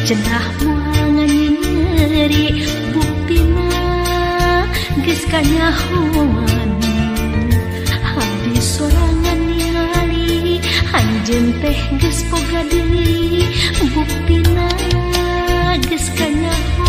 cenah moal nganyeri buktina geus kanyahoan habis sorangan ningali anjeun teh geus boga deui buktina geus kanyahoan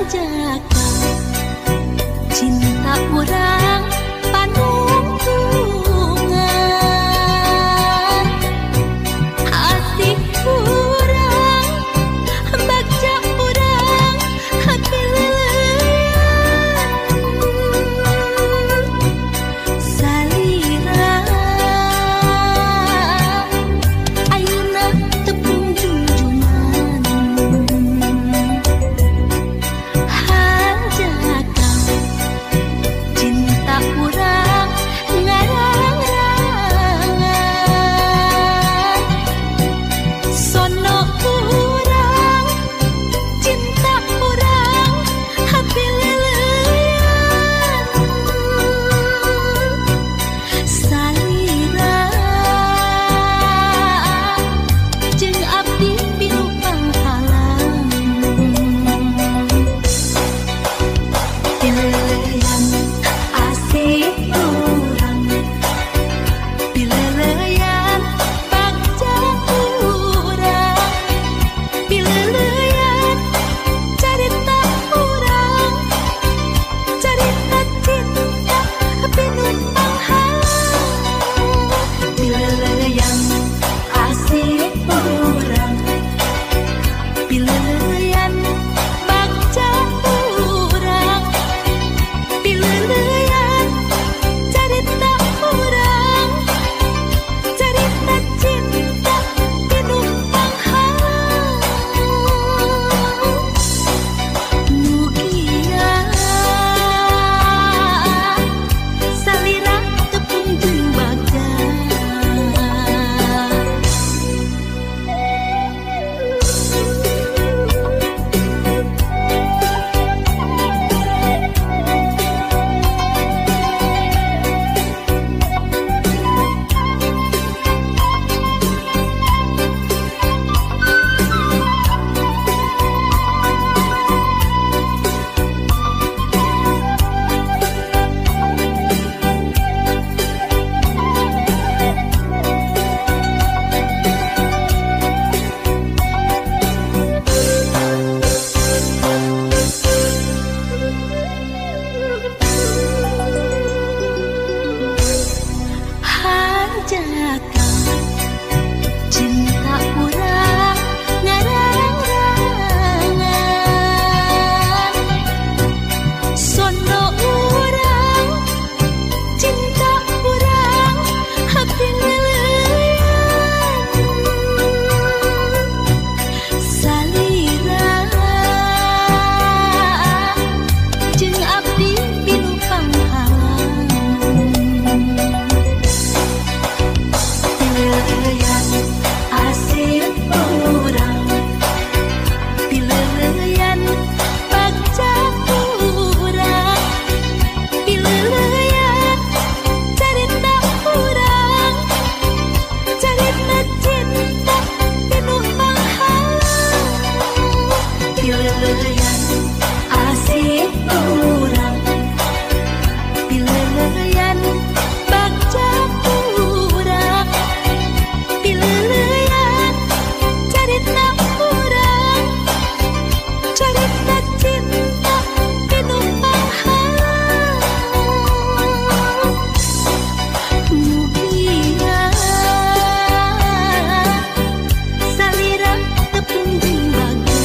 hanjaka cinta urang panungtungan hati urang bagja urang hati salira ayeuna tepung junjungan hanjaka cinta urang ngarang-rangan sono urang cinta urang hati lelean salira jeung abdi pilu panghalang pilelean asik urang pilelean bagja urang pilelean carita urang carita cinta pinuh panghalang pilelean asik urang pilelean bagja urang pilelean carita urang carita cinta pinuh panghalang mugia salira tepung jeung bagja hanjaka cinta urang ngarang-rangan sono urang cinta urang hati lelean salira jeung abdi pilu panghalang pilelean asik urang pilelean bagja urang pilelean carita urang carita cinta pinuh panghalang pilelean asik urang pilelean bagja urang pilelean carita urang carita cinta pinuh panghalang mugia salira tepung jeung bagja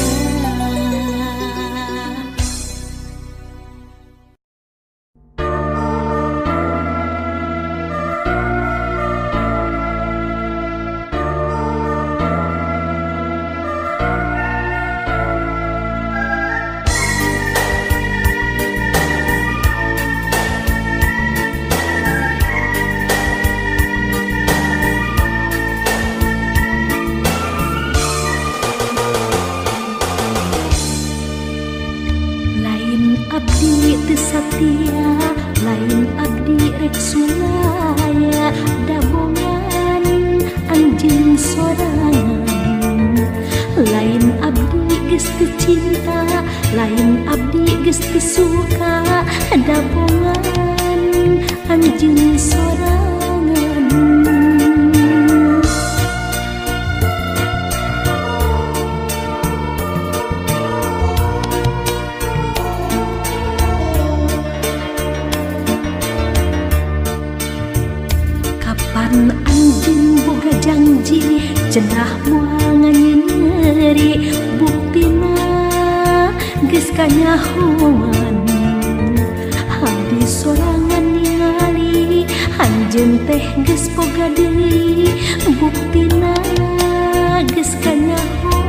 lain abdi teu satia lain abdi rek sulaya dabongan anjeun sorangan lain abdi geus teu cinta lain abdi geus teu suka dabongan anjeun sorangan cenah moal nganyeri buktina geus kanyahoan abdi sorangan ningali anjeun teh geus boga deui buktina geus kanyahoan